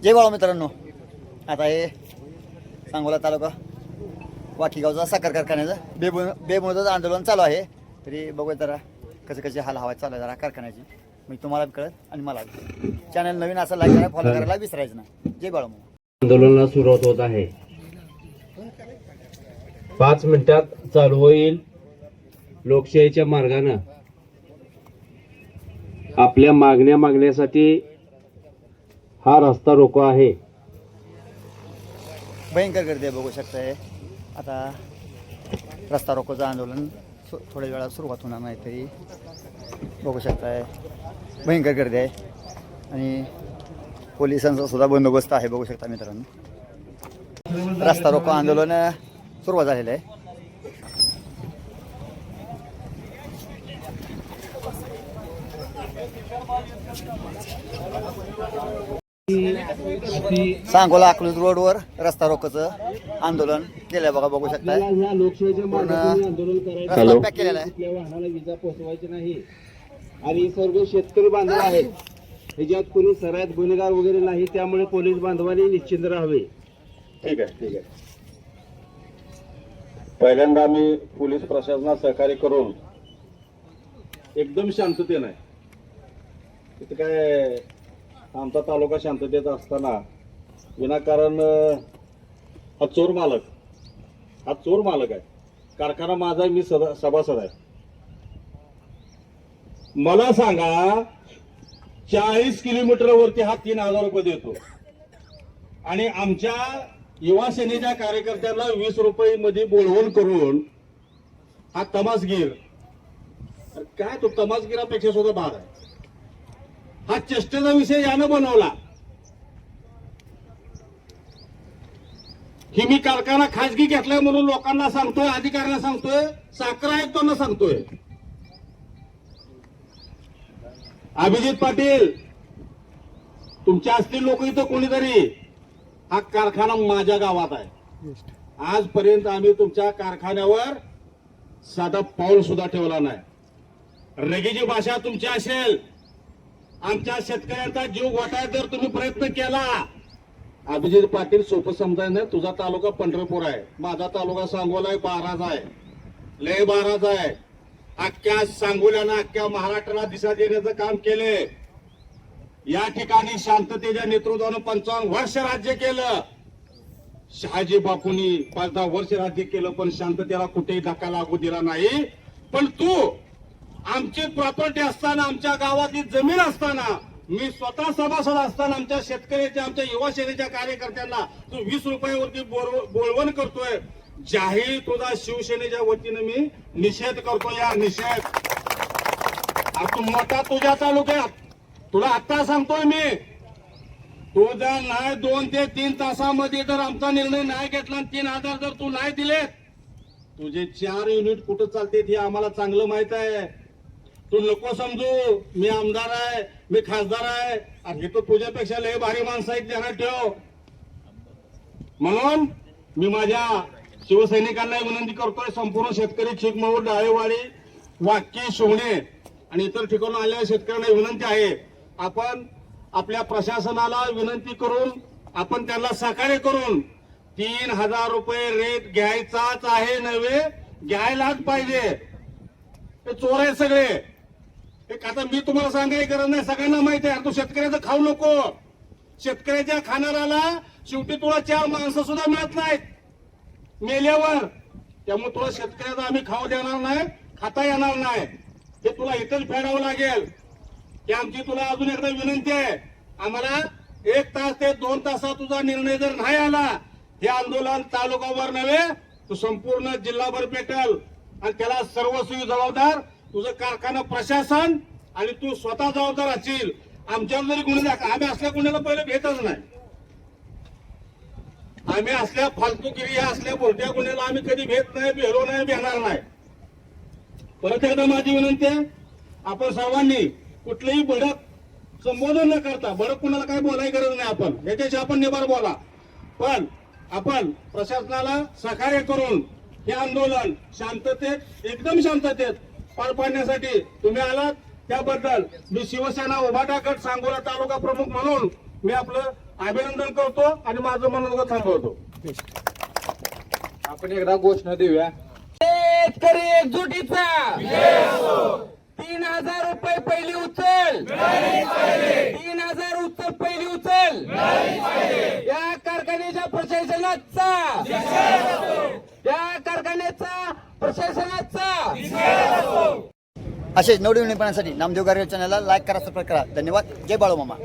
जय बाळा मित्रांनो, आता हे सांगोला तालुका वाकीगावचा साखर कारखान्याचं बेमुदत आंदोलन चालू आहे. तरी बघूया जरा कसे हाल हवा चालू आहे जरा कारखान्याची. मी तुम्हाला कळत आणि मला चॅनल नवीन असं लाईक करा, फॉलो करायला विसरायचं नाही. जय बाळा. आंदोलनाला सुरुवात होत आहे. 5 मिनिटात चालू होईल. लोकशाहीच्या मार्गाने आपल्या मागण्यासाठी हा रस्ता रोको आहे. भयंकर गर्दी आहे, बघू शकताय. आता रस्ता रोकोचं आंदोलन थोड्या वेळात सुरुवात होणार नाही, तरी बघू शकताय भयंकर गर्दी आहे आणि पोलिसांचा सुद्धा बंदोबस्त आहे. बघू शकता मित्रांनो, रस्ता रोको आंदोलन सुरुवात झालेलं आहे. सांगोला अकलूज रोडवर रस्ता रोकोचं आंदोलन केलंय बघा, बघू शकताय. रस्ता पॅक केलेला आहे. वाहनाला विजा पोहोचवायची नाही आणि सर्व शेतकरी बांधव आहेत. ह्याच्यात कोणी सराईत गुन्हेगार वगैरे नाही, त्यामुळे पोलीस बांधवांनी निश्चिंत राहावे. ठीक आहे. पहिल्यांदा आम्ही पोलीस प्रशासनाला सहकार्य करून एकदम शांततेने, तिथे काय आमचा तालुका शांततेत असताना विनाकारण हा चोर मालक आहे. कारखाना माझा आहे, मी सभासद आहे. मला सांगा, 40 किलोमीटरवरती हा 3,000 रुपये देतो आणि आमच्या युवा सेनेच्या कार्यकर्त्यांना 20 रुपये मध्ये बोलवून करून हा तमासगीर, काय तो तमासगिरापेक्षा सुद्धा भाग आहे. हा चेष्टेचा विषय यानं बनवला की मी कारखाना खाजगी घेतलाय म्हणून लोकांना सांगतोय, अधिकाऱ्यांना सांगतोय, साखर आयुक्तांना सांगतोय. अभिजित पाटील, तुमच्या असतील लोक इथं कोणीतरी, हा कारखाना माझ्या गावात आहे. आजपर्यंत आम्ही तुमच्या कारखान्यावर साधा पाऊल सुद्धा ठेवला नाही. रगेची भाषा तुमची असेल, आमच्या शेतकऱ्यांचा जीव घोटायचा जर तुम्ही प्रयत्न केला, अभिजित पाटील सोपं समजायचं नाही. तुझा तालुका पंढरपूर आहे, माझा तालुका सांगोला आहे, 12 आहे, लय 12 आहे. अख्ख्या सांगोल्यानं अख्ख्या महाराष्ट्राला दिशा देण्याचं काम केले. या ठिकाणी शांततेच्या नेतृत्वानं 55 वर्ष राज्य केलं. शहाजी बापूंनी 5-10 वर्ष राज्य केलं, पण शांततेला कुठेही धक्का लागू दिला नाही. पण तू आमची प्रॉपर्टी असताना, आमच्या गावातली जमीन असताना, मी स्वतः सभासद असताना आमच्या शेतकऱ्याच्या, आमच्या युवा सेनेच्या कार्यकर्त्यांना तू 20 रुपयावरती बोलवण करतोय. जाहीर तुझा शिवसेनेच्या वतीनं मी निषेध करतो. या निषेध तू मोठा तुझ्या तालुक्यात, तुला आता सांगतोय मी, तुझा नाही 2 ते 3 तासामध्ये जर आमचा निर्णय नाही घेतला, 3,000 जर तू नाही दिले, तुझे 4 युनिट कुठं चालते हे आम्हाला चांगलं माहित आहे. तू नको समजू मी आमदार आहे, मी खासदार आहे, आणि तो तुझ्यापेक्षा लय भारी माणसं आहेत, ध्यानात ठेव. म्हणून मी माझ्या शिवसैनिकांना विनंती करतोय, संपूर्ण शेतकरी चिकमऊर, डाळेवाडी, वाकी, शिवणे आणि इतर ठिकाणून आलेल्या शेतकऱ्यांना विनंती आहे, आपण आपल्या प्रशासनाला विनंती करून आपण त्यांना सहकार्य करून 3,000 रुपये रेट घ्यायचाच आहे, नव्हे घ्यायलाच पाहिजे. ते चोर आहे सगळे. आता मी तुम्हाला सांगायची गरज नाही, सगळ्यांना माहिती आहे. तू शेतकऱ्याचं खाऊ नको. शेतकऱ्याच्या खाणाऱ्याला शेवटी तुला 4 माणसं सुद्धा मिळत नाहीत मेल्यावर. त्यामुळे तुला शेतकऱ्याचा आम्ही खाऊ देणार नाही, खाता येणार नाही. हे तुला इथंच फेडावं लागेल. ही आमची तुला अजून एकदा विनंती आहे. आम्हाला 1 तास ते 2 तासात तुझा निर्णय जर नाही आला, हे आंदोलन तालुकावर नव्हे तर संपूर्ण जिल्हाभर पेटल आणि त्याला सर्वस्वी जबाबदार तुझं कारखाना प्रशासन आणि तू स्वतः जबाबदार असशील. आमच्यावर जरी गुन्हे दाखल, आम्ही असल्या गुन्ह्याला पहिले भेटच नाही. आम्ही असल्या फालतूगिरी, या असल्या बोलत्या गुन्ह्याला आम्ही कधी भेट नाही, भेलो नाही, भेटणार नाही. परत एकदा माझी विनंती आहे, आपण सर्वांनी कुठलेही भडक संबोधन न करता, भडक कुणाला काय बोलायची गरज नाही. आपण याच्याशी आपण निबार बोला, पण आपण प्रशासनाला सहकार्य करून हे आंदोलन शांततेत, एकदम शांततेत पार पाडण्यासाठी तुम्ही आलात, त्याबद्दल मी शिवसेना उभाटा गट सांगोला तालुका प्रमुख म्हणून मी आपलं अभिनंदन करतो आणि माझं मनोगत थांबवतो. आपण एकदा घोषणा देऊया. शेतकरी एकजुटीचा 3,000 रुपये पहिली उचल, 3,000 उचल पहिली उचल. या कारखान्याच्या प्रशासनाचा, त्या कारखान्याचा प्रशासनाचा. असेच नवनवीन पाहण्यासाठी नामदेव गारे चॅनलला लाईक करा, सबस्क्राईब करा. धन्यवाद. जय बाळूमामा.